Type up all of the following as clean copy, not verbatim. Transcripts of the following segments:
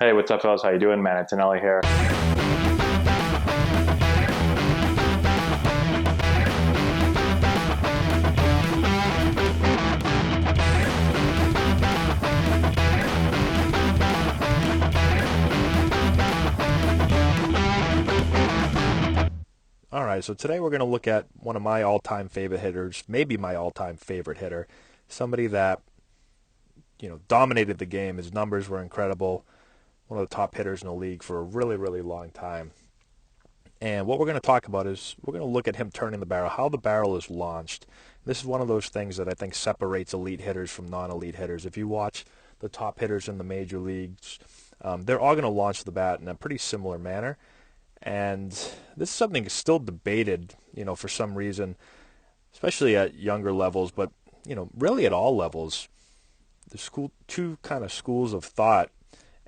Hey, what's up, fellas? How you doing, man? Antonelli here. All right, so today we're going to look at one of my all-time favorite hitters, maybe my all-time favorite hitter, somebody that, dominated the game. His numbers were incredible, one of the top hitters in the league for a really, really long time. And what we're going to talk about is we're going to look at him turning the barrel, how the barrel is launched. This is one of those things that I think separates elite hitters from non-elite hitters. If you watch the top hitters in the major leagues, they're all going to launch the bat in a pretty similar manner. And this is something that's still debated, for some reason, especially at younger levels, but, really at all levels. There's two kind of schools of thought.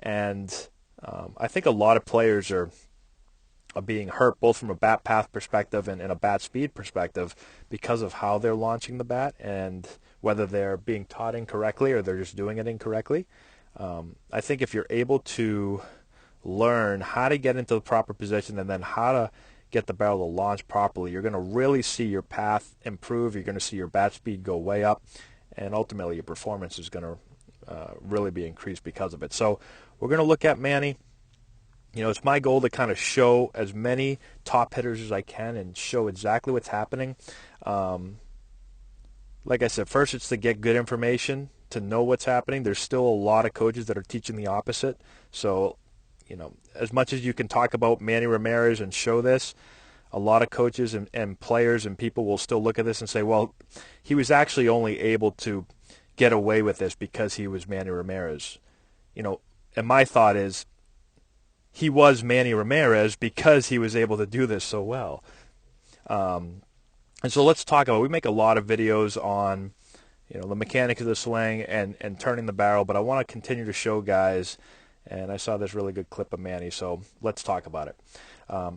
And I think a lot of players are being hurt both from a bat path perspective and a bat speed perspective because of how they're launching the bat and whether they're being taught incorrectly or they're just doing it incorrectly. I think if you're able to learn how to get into the proper position and then how to get the barrel to launch properly, you're going to really see your path improve. You're going to see your bat speed go way up, and ultimately your performance is going to really be increased because of it. So we're going to look at Manny. It's my goal to kind of show as many top hitters as I can and show exactly what's happening. Like I said, first it's to get good information, to know what's happening. There's still a lot of coaches that are teaching the opposite. So, as much as you can talk about Manny Ramirez and show this, a lot of coaches and players and people will still look at this and say, well, he was actually only able to get away with this because he was Manny Ramirez. And my thought is, he was Manny Ramirez because he was able to do this so well. And so let's talk about, we make a lot of videos on, the mechanics of the swing and turning the barrel, but I want to continue to show guys, and I saw this really good clip of Manny, so let's talk about it.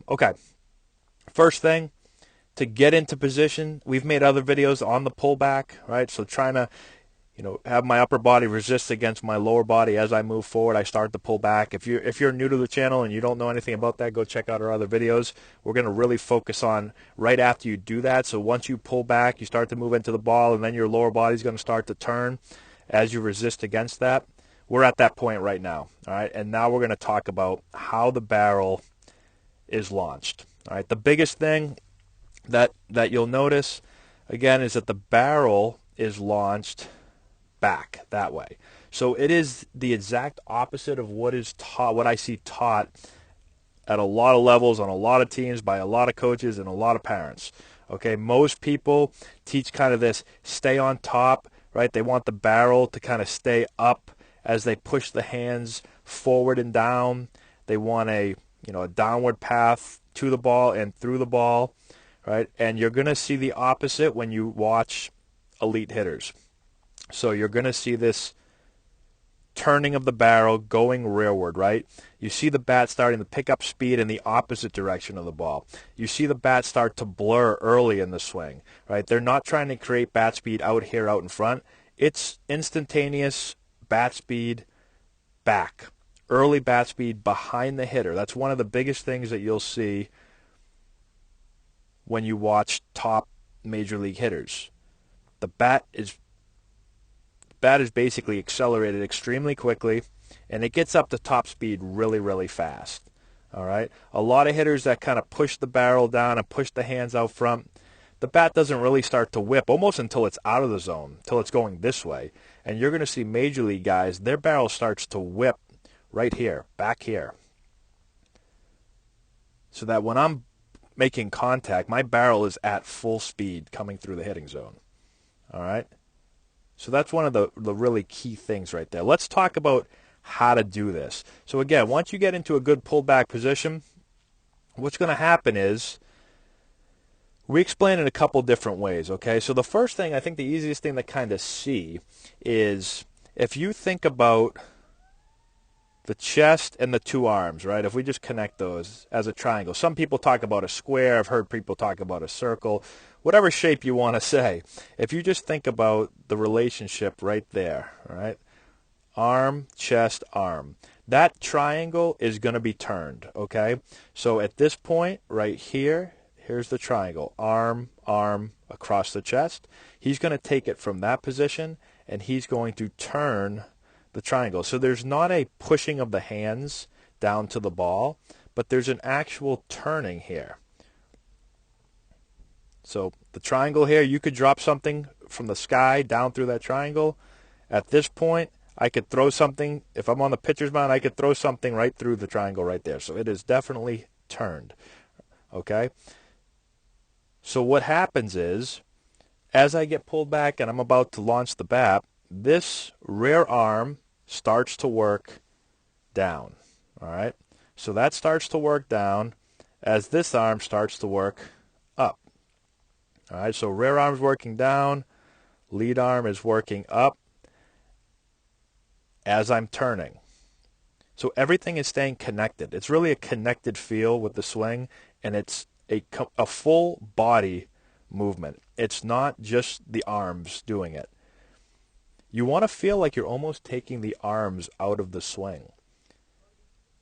Okay, first thing, to get into position, we've made other videos on the pullback, right? So trying to have my upper body resist against my lower body as I move forward. I start to pull back. If you're new to the channel and you don't know anything about that, go check out our other videos. We're going to really focus on right after you do that. So once you pull back, you start to move into the ball, and then your lower body is going to start to turn as you resist against that. We're at that point right now, all right? And now we're going to talk about how the barrel is launched. All right, the biggest thing that you'll notice, again, is that the barrel is launched back that way. So it is the exact opposite of what is taught, what I see taught at a lot of levels on a lot of teams by a lot of coaches and a lot of parents. Okay, most people teach kind of this stay on top, right? They want the barrel to kind of stay up as they push the hands forward and down. They want a downward path to the ball and through the ball, right? And you're going to see the opposite when you watch elite hitters. So you're going to see this turning of the barrel going rearward, right? You see the bat starting to pick up speed in the opposite direction of the ball. You see the bat start to blur early in the swing, right? They're not trying to create bat speed out here, out in front. It's instantaneous bat speed back. Early bat speed behind the hitter. That's one of the biggest things that you'll see when you watch top major league hitters. The bat is basically accelerated extremely quickly, and it gets up to top speed really, really fast. All right? A lot of hitters that kind of push the barrel down and push the hands out front, the bat doesn't really start to whip almost until it's out of the zone, until it's going this way. And you're going to see major league guys, their barrel starts to whip right here, back here. So that when I'm making contact, my barrel is at full speed coming through the hitting zone. All right? So that's one of the really key things right there. Let's talk about how to do this. So again, once you get into a good pullback position, what's going to happen is we explain it a couple different ways, okay? So the first thing, I think the easiest thing to kind of see is if you think about the chest and the two arms, right? If we just connect those as a triangle. Some people talk about a square. I've heard people talk about a circle. Whatever shape you want to say. If you just think about the relationship right there, all right? Arm, chest, arm. that triangle is going to be turned, okay? So at this point right here, here's the triangle, arm, arm, across the chest. He's going to take it from that position, and he's going to turn the triangle. So there's not a pushing of the hands down to the ball, but there's an actual turning here. So the triangle here, you could drop something from the sky down through that triangle. At this point, I could throw something, if I'm on the pitcher's mound, I could throw something right through the triangle right there. So it is definitely turned, okay? So what happens is, as I get pulled back and I'm about to launch the bat, this rear arm starts to work down, all right? So that starts to work down as this arm starts to work up. All right, so rear arm's working down, lead arm is working up as I'm turning. So everything is staying connected. It's really a connected feel with the swing, and it's a full body movement. It's not just the arms doing it. You want to feel like you're almost taking the arms out of the swing.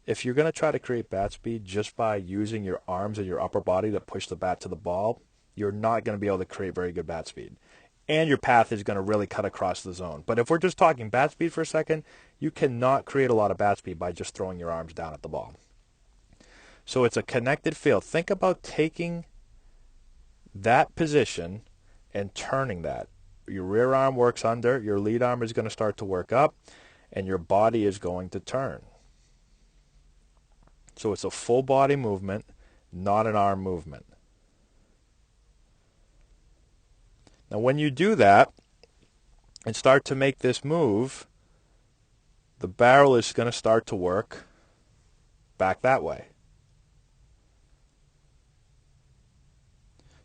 If you're going to try to create bat speed just by using your arms and your upper body to push the bat to the ball, you're not going to be able to create very good bat speed. And your path is going to really cut across the zone. But if we're just talking bat speed for a second, you cannot create a lot of bat speed by just throwing your arms down at the ball. So it's a connected feel. Think about taking that position and turning that. Your rear arm works under, your lead arm is going to start to work up, and your body is going to turn. So it's a full body movement, not an arm movement. Now when you do that and start to make this move, the barrel is going to start to work back that way.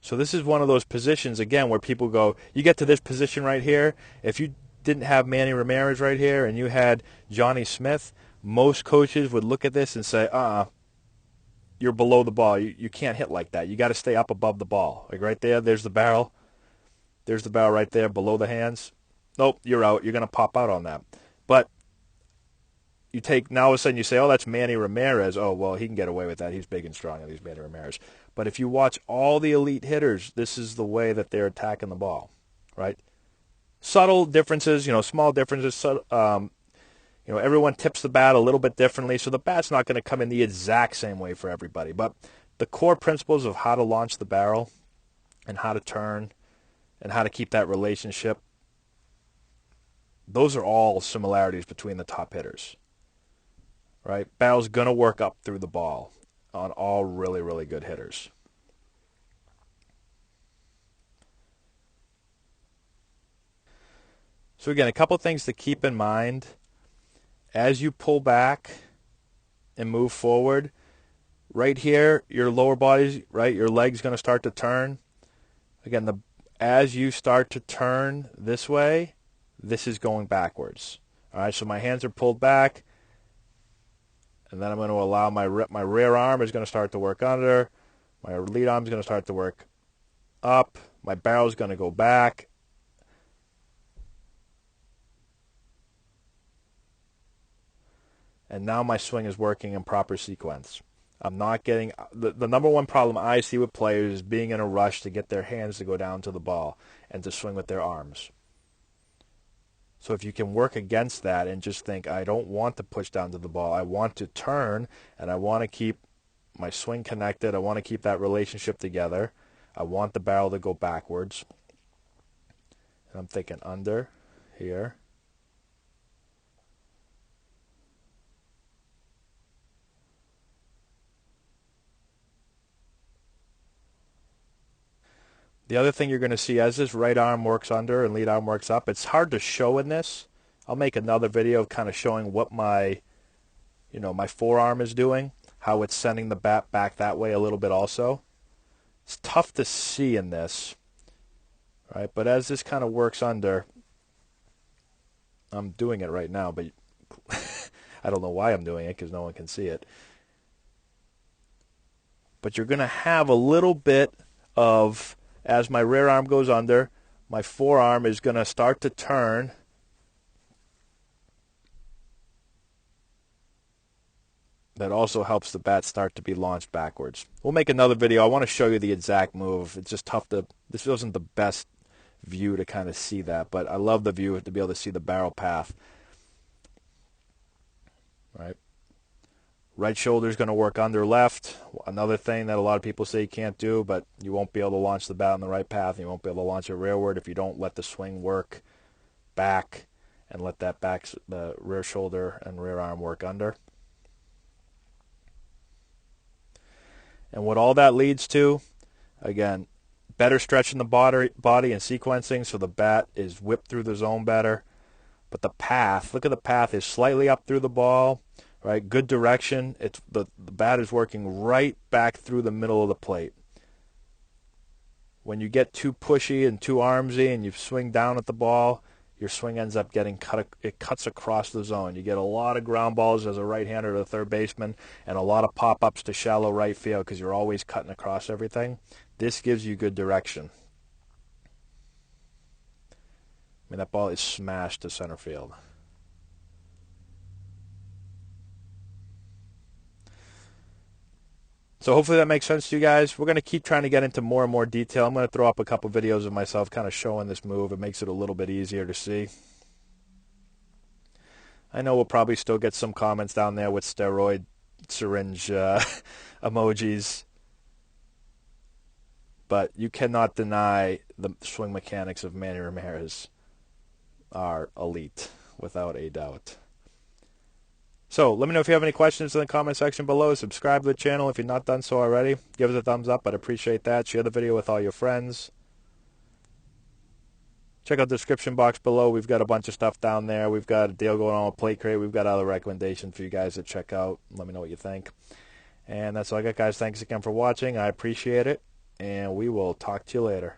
So this is one of those positions, again, where people go, you get to this position right here. If you didn't have Manny Ramirez right here and you had Johnny Smith, most coaches would look at this and say, you're below the ball. You can't hit like that. You got to stay up above the ball. Like right there, there's the barrel. There's the barrel right there below the hands. Nope, you're out. You're going to pop out on that. But you take, now all of a sudden you say, oh, that's Manny Ramirez. Oh, well, he can get away with that. He's big and strong, and he's Manny Ramirez. But if you watch all the elite hitters, this is the way that they're attacking the ball, right? Subtle differences, small differences. Everyone tips the bat a little bit differently, so the bat's not going to come in the exact same way for everybody. But the core principles of how to launch the barrel and how to turn and how to keep that relationship, those are all similarities between the top hitters, right? Barrel's going to work up through the ball on all really, really good hitters. So again, a couple things to keep in mind as you pull back and move forward. Right here, your lower body's, right, your leg's going to start to turn. Again, as you start to turn this way, this is going backwards. All right, so my hands are pulled back, and then I'm going to allow my rear arm is going to start to work under. My lead arm is going to start to work up. My barrel is going to go back. And now my swing is working in proper sequence. I'm not getting, the number one problem I see with players is being in a rush to get their hands to go down to the ball and to swing with their arms. So if you can work against that and just think, I don't want to push down to the ball. I want to turn, and I want to keep my swing connected. I want to keep that relationship together. I want the barrel to go backwards. And I'm thinking under, here. The other thing you're going to see as this right arm works under and lead arm works up, it's hard to show in this. I'll make another video kind of showing what my forearm is doing, how it's sending the bat back that way a little bit also. It's tough to see in this, right? But as this kind of works under, I'm doing it right now, but I don't know why I'm doing it because no one can see it. But you're going to have a little bit of, as my rear arm goes under, my forearm is going to start to turn. that also helps the bat start to be launched backwards. We'll make another video. I want to show you the exact move. It's just tough to, this wasn't the best view to kind of see that, but I love the view to be able to see the barrel path. Right. Right shoulder is going to work under left. Another thing that a lot of people say you can't do, but you won't be able to launch the bat on the right path, and you won't be able to launch it rearward if you don't let the swing work back and let that the rear shoulder and rear arm work under. And what all that leads to, again, better stretching the body and sequencing so the bat is whipped through the zone better. But the path, look at the path, is slightly up through the ball, right? Good direction. It's the bat is working right back through the middle of the plate. When you get too pushy and too armsy and you swing down at the ball, your swing ends up getting it cuts across the zone. You get a lot of ground balls as a right-hander to the third baseman and a lot of pop-ups to shallow right field because you're always cutting across everything. This gives you good direction. I mean, that ball is smashed to center field. So hopefully that makes sense to you guys. We're going to keep trying to get into more and more detail. I'm going to throw up a couple videos of myself kind of showing this move. It makes it a little bit easier to see. I know we'll probably still get some comments down there with steroid syringe emojis. But you cannot deny the swing mechanics of Manny Ramirez are elite, without a doubt. So let me know if you have any questions in the comment section below. Subscribe to the channel if you're not done so already. Give us a thumbs up. I'd appreciate that. Share the video with all your friends. Check out the description box below. We've got a bunch of stuff down there. We've got a deal going on with Plate Crate. We've got other recommendations for you guys to check out. Let me know what you think. And that's all I got, guys. Thanks again for watching. I appreciate it. And we will talk to you later.